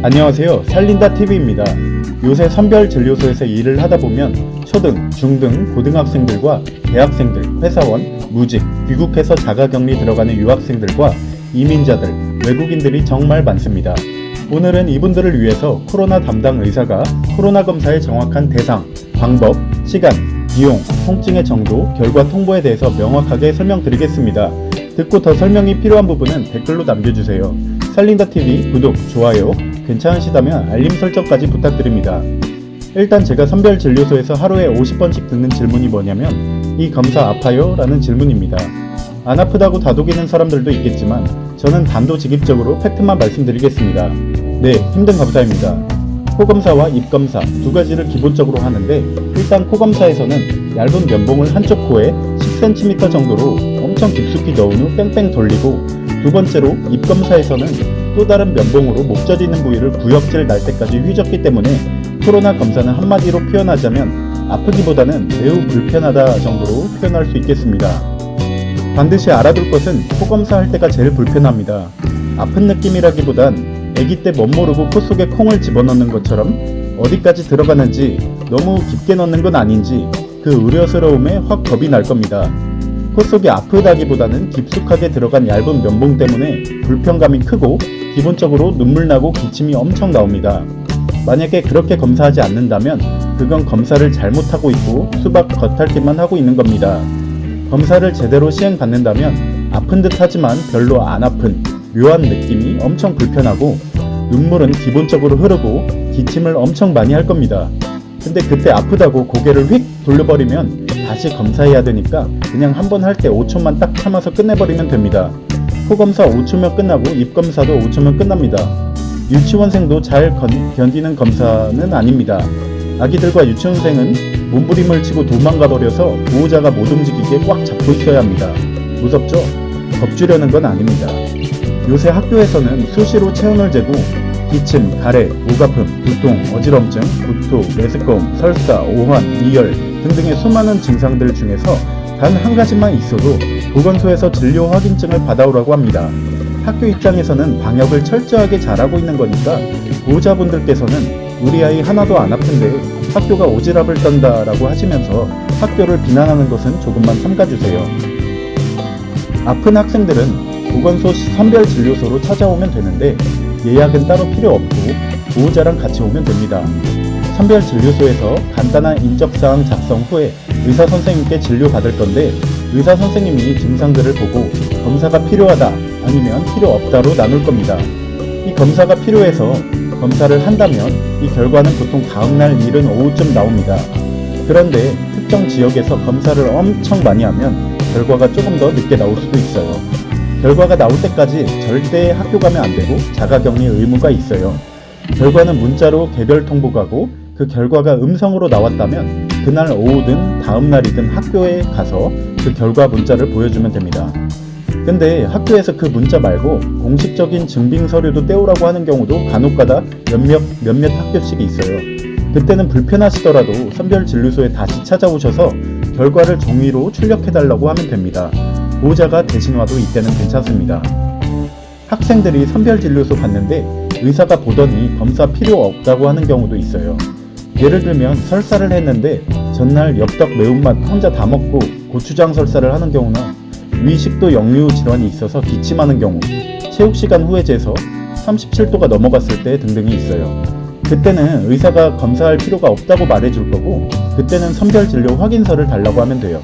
안녕하세요. 살린다TV입니다. 요새 선별진료소에서 일을 하다보면 초등, 중등, 고등학생들과 대학생들, 회사원, 무직, 귀국해서 자가격리 들어가는 유학생들과 이민자들, 외국인들이 정말 많습니다. 오늘은 이분들을 위해서 코로나 담당 의사가 코로나 검사의 정확한 대상, 방법, 시간, 비용, 통증의 정도, 결과 통보에 대해서 명확하게 설명드리겠습니다. 듣고 더 설명이 필요한 부분은 댓글로 남겨주세요. 살린다TV 구독, 좋아요, 괜찮으시다면 알림 설정까지 부탁드립니다. 일단 제가 선별진료소에서 하루에 50번씩 듣는 질문이 뭐냐면 이 검사 아파요? 라는 질문입니다. 안 아프다고 다독이는 사람들도 있겠지만 저는 단도직입적으로 팩트만 말씀드리겠습니다. 네, 힘든 검사입니다. 코검사와 입검사 두 가지를 기본적으로 하는데 일단 코검사에서는 얇은 면봉을 한쪽 코에 10cm 정도로 엄청 깊숙이 넣은 후 뺑뺑 돌리고, 두 번째로 입검사에서는 또 다른 면봉으로 목젖 있는 부위를 구역질 날 때까지 휘젓기 때문에 코로나 검사는 한마디로 표현하자면 아프기보다는 매우 불편하다 정도로 표현할 수 있겠습니다. 반드시 알아둘 것은 코검사 할 때가 제일 불편합니다. 아픈 느낌이라기보단 아기 때 멋모르고 코 속에 콩을 집어넣는 것처럼 어디까지 들어가는지 너무 깊게 넣는 건 아닌지 그 우려스러움에 확 겁이 날 겁니다. 코 속이 아프다기보다는 깊숙하게 들어간 얇은 면봉 때문에 불편감이 크고 기본적으로 눈물 나고 기침이 엄청 나옵니다. 만약에 그렇게 검사하지 않는다면 그건 검사를 잘못하고 있고 수박 겉핥기만 하고 있는 겁니다. 검사를 제대로 시행받는다면 아픈 듯 하지만 별로 안 아픈 묘한 느낌이 엄청 불편하고 눈물은 기본적으로 흐르고 기침을 엄청 많이 할 겁니다. 근데 그때 아프다고 고개를 휙 돌려버리면 다시 검사해야 되니까 그냥 한 번 할 때 5초만 딱 참아서 끝내버리면 됩니다. 코검사 5초면 끝나고 입검사도 5초면 끝납니다. 유치원생도 잘 견디는 검사는 아닙니다. 아기들과 유치원생은 몸부림을 치고 도망가버려서 보호자가 못 움직이게 꽉 잡고 있어야 합니다. 무섭죠? 겁주려는 건 아닙니다. 요새 학교에서는 수시로 체온을 재고 기침, 가래, 목 아픔, 두통, 어지럼증, 구토, 메스꺼움, 설사, 오한, 이열 등등의 수많은 증상들 중에서 단 한 가지만 있어도 보건소에서 진료 확인증을 받아오라고 합니다. 학교 입장에서는 방역을 철저하게 잘하고 있는 거니까 보호자분들께서는 우리 아이 하나도 안 아픈데 학교가 오지랖을 떤다라고 하시면서 학교를 비난하는 것은 조금만 삼가주세요. 아픈 학생들은 보건소 선별진료소로 찾아오면 되는데 예약은 따로 필요 없고 보호자랑 같이 오면 됩니다. 선별진료소에서 간단한 인적사항 작성 후에 의사선생님께 진료받을 건데 의사선생님이 증상들을 보고 검사가 필요하다 아니면 필요 없다로 나눌 겁니다. 이 검사가 필요해서 검사를 한다면 이 결과는 보통 다음날 이른 오후쯤 나옵니다. 그런데 특정 지역에서 검사를 엄청 많이 하면 결과가 조금 더 늦게 나올 수도 있어요. 결과가 나올 때까지 절대 학교 가면 안 되고 자가격리 의무가 있어요. 결과는 문자로 개별 통보가고 그 결과가 음성으로 나왔다면 그날 오후든 다음날이든 학교에 가서 그 결과 문자를 보여주면 됩니다. 근데 학교에서 그 문자 말고 공식적인 증빙 서류도 떼오라고 하는 경우도 간혹가다 몇몇 학교씩이 있어요. 그때는 불편하시더라도 선별진료소에 다시 찾아오셔서 결과를 종이로 출력해달라고 하면 됩니다. 보호자가 대신 와도 이때는 괜찮습니다. 학생들이 선별진료소 갔는데 의사가 보더니 검사 필요 없다고 하는 경우도 있어요. 예를 들면 설사를 했는데 전날 엽떡 매운맛 혼자 다 먹고 고추장 설사를 하는 경우나 위식도 역류 질환이 있어서 기침하는 경우, 체육시간 후에 재서 37도가 넘어갔을 때 등등이 있어요. 그때는 의사가 검사할 필요가 없다고 말해줄 거고 그때는 선별진료 확인서를 달라고 하면 돼요.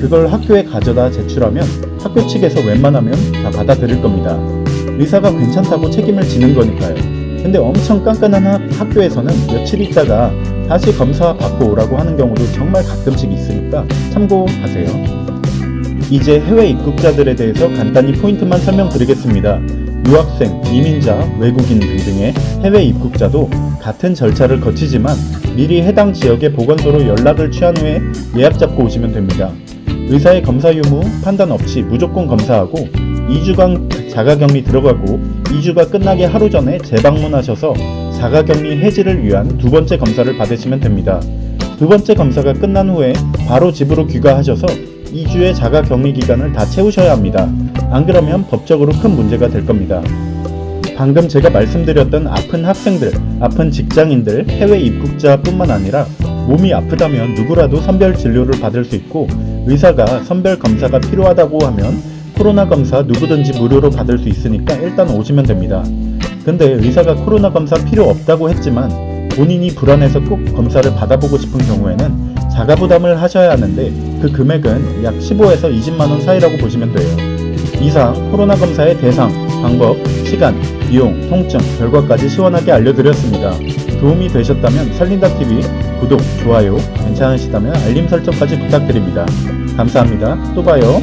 그걸 학교에 가져다 제출하면 학교 측에서 웬만하면 다 받아들일 겁니다. 의사가 괜찮다고 책임을 지는 거니까요. 근데 엄청 깐깐한 학교에서는 며칠 있다가 다시 검사 받고 오라고 하는 경우도 정말 가끔씩 있으니까 참고하세요. 이제 해외 입국자들에 대해서 간단히 포인트만 설명드리겠습니다. 유학생, 이민자, 외국인 등등의 해외 입국자도 같은 절차를 거치지만 미리 해당 지역의 보건소로 연락을 취한 후에 예약 잡고 오시면 됩니다. 의사의 검사 유무 판단 없이 무조건 검사하고 2주간 자가격리 들어가고 2주가 끝나기 하루 전에 재방문하셔서 자가격리 해지를 위한 두 번째 검사를 받으시면 됩니다. 두 번째 검사가 끝난 후에 바로 집으로 귀가하셔서 2주의 자가격리 기간을 다 채우셔야 합니다. 안 그러면 법적으로 큰 문제가 될 겁니다. 방금 제가 말씀드렸던 아픈 학생들, 아픈 직장인들, 해외 입국자뿐만 아니라 몸이 아프다면 누구라도 선별 진료를 받을 수 있고, 의사가 선별 검사가 필요하다고 하면 코로나 검사 누구든지 무료로 받을 수 있으니까 일단 오시면 됩니다. 근데 의사가 코로나 검사 필요 없다고 했지만 본인이 불안해서 꼭 검사를 받아보고 싶은 경우에는 자가 부담을 하셔야 하는데, 그 금액은 약 15에서 20만원 사이라고 보시면 돼요. 이상 코로나 검사의 대상, 방법, 시간, 비용, 통증, 결과까지 시원하게 알려드렸습니다. 도움이 되셨다면 살린다TV 구독, 좋아요, 괜찮으시다면 알림 설정까지 부탁드립니다. 감사합니다. 또 봐요.